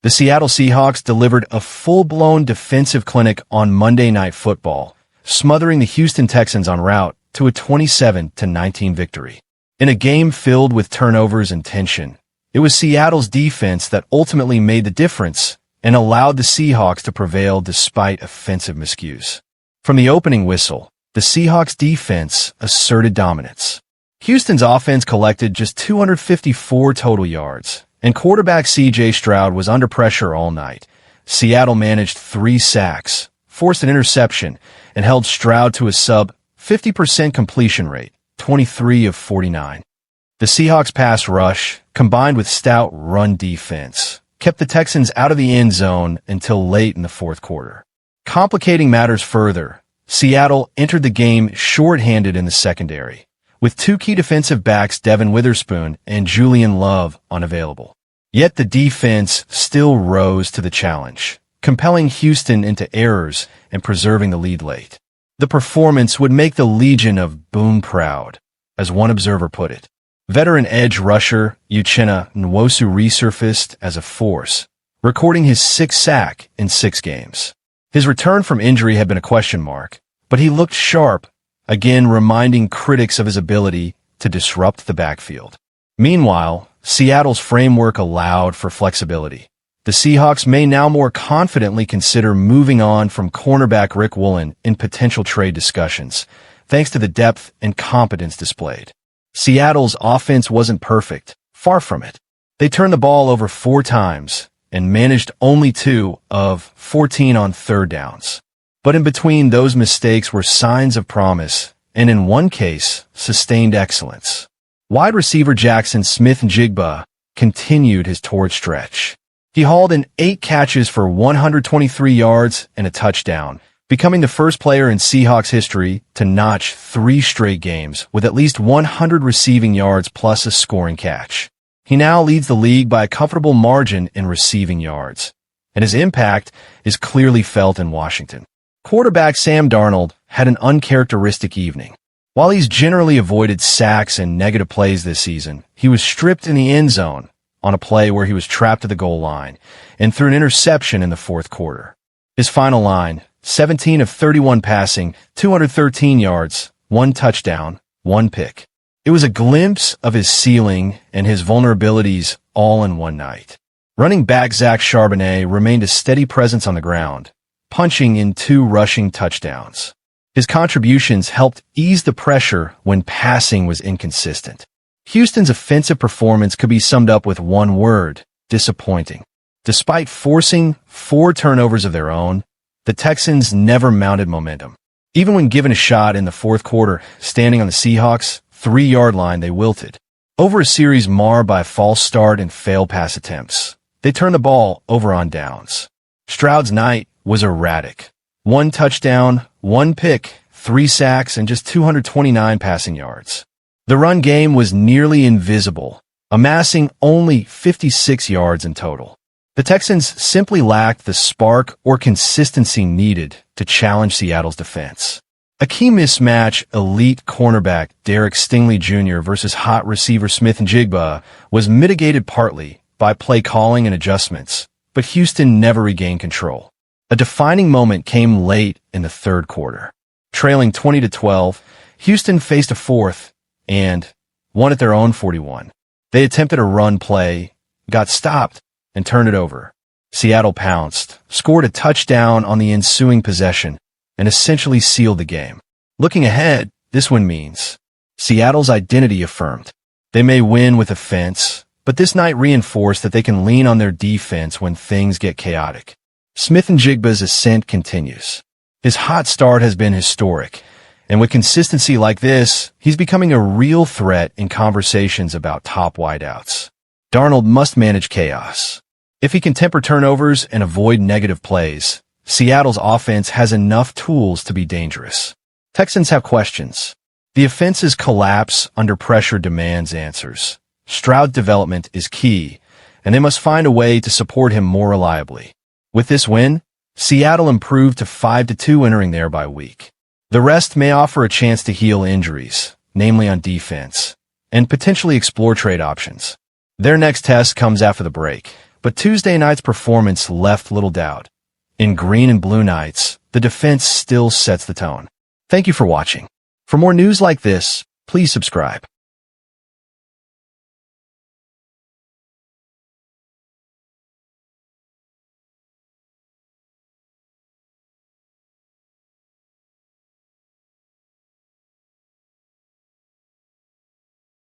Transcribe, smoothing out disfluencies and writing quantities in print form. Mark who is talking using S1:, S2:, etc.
S1: The Seattle Seahawks delivered a full-blown defensive clinic on Monday Night Football, smothering the Houston Texans en route to a 27-19 victory. In a game filled with turnovers and tension, it was Seattle's defense that ultimately made the difference and allowed the Seahawks to prevail despite offensive miscues. From the opening whistle, the Seahawks defense asserted dominance. Houston's offense collected just 254 total yards, and quarterback C.J. Stroud was under pressure all night. Seattle managed 3 sacks, forced an interception, and held Stroud to a sub-50% completion rate, 23 of 49. The Seahawks' pass rush, combined with stout run defense, kept the Texans out of the end zone until late in the fourth quarter. Complicating matters further, Seattle entered the game short-handed in the secondary, with 2 key defensive backs, Devin Witherspoon and Julian Love, unavailable. Yet the defense still rose to the challenge, compelling Houston into errors and preserving the lead late. The performance would make the Legion of Boom proud, as one observer put it. Veteran edge rusher Uchenna Nwosu resurfaced as a force, recording his 6th sack in 6 games. His return from injury had been a question mark, but he looked sharp, again reminding critics of his ability to disrupt the backfield. Meanwhile, Seattle's framework allowed for flexibility. The Seahawks may now more confidently consider moving on from cornerback Rick Woolen in potential trade discussions, thanks to the depth and competence displayed. Seattle's offense wasn't perfect, far from it. They turned the ball over 4 times and managed only 2 of 14 on third downs. But in between those mistakes were signs of promise, and in one case, sustained excellence. Wide receiver Jaxon Smith-Njigba continued his torrid stretch. He hauled in 8 catches for 123 yards and a touchdown, becoming the first player in Seahawks history to notch 3 straight games with at least 100 receiving yards plus a scoring catch. He now leads the league by a comfortable margin in receiving yards, and his impact is clearly felt in Washington. Quarterback Sam Darnold had an uncharacteristic evening. While he's generally avoided sacks and negative plays this season, he was stripped in the end zone on a play where he was trapped at the goal line and threw an interception in the fourth quarter. His final line, 17 of 31 passing, 213 yards, 1 touchdown, 1 pick. It was a glimpse of his ceiling and his vulnerabilities all in one night. Running back Zach Charbonnet remained a steady presence on the ground, punching in 2 rushing touchdowns. His contributions helped ease the pressure when passing was inconsistent. Houston's offensive performance could be summed up with one word: disappointing. Despite forcing 4 turnovers of their own, the Texans never mounted momentum. Even when given a shot in the fourth quarter, standing on the Seahawks' 3-yard line, they wilted. Over a series marred by a false start and failed pass attempts, they turned the ball over on downs. Stroud's night was erratic. 1 touchdown, 1 pick, 3 sacks, and just 229 passing yards. The run game was nearly invisible, amassing only 56 yards in total. The Texans simply lacked the spark or consistency needed to challenge Seattle's defense. A key mismatch, elite cornerback Derek Stingley Jr. versus hot receiver Smith-Njigba, was mitigated partly by play calling and adjustments, but Houston never regained control. A defining moment came late in the third quarter. Trailing 20-12, Houston faced a 4th and 1 at their own 41. They attempted a run play, got stopped, and turned it over. Seattle pounced, scored a touchdown on the ensuing possession, and essentially sealed the game. Looking ahead, this win means Seattle's identity affirmed. They may win with offense, but this night reinforced that they can lean on their defense when things get chaotic. Smith-Njigba's ascent continues. His hot start has been historic, and with consistency like this, he's becoming a real threat in conversations about top wideouts. Darnold must manage chaos. If he can temper turnovers and avoid negative plays, Seattle's offense has enough tools to be dangerous. Texans have questions. The offense's collapse under pressure demands answers. Stroud development is key, and they must find a way to support him more reliably. With this win, Seattle improved to 5-2 entering their bye week. The rest may offer a chance to heal injuries, namely on defense, and potentially explore trade options. Their next test comes after the break, But Tuesday night's performance left little doubt. In green and blue nights, the defense still sets the tone. Thank you for watching. For more news like this, please subscribe.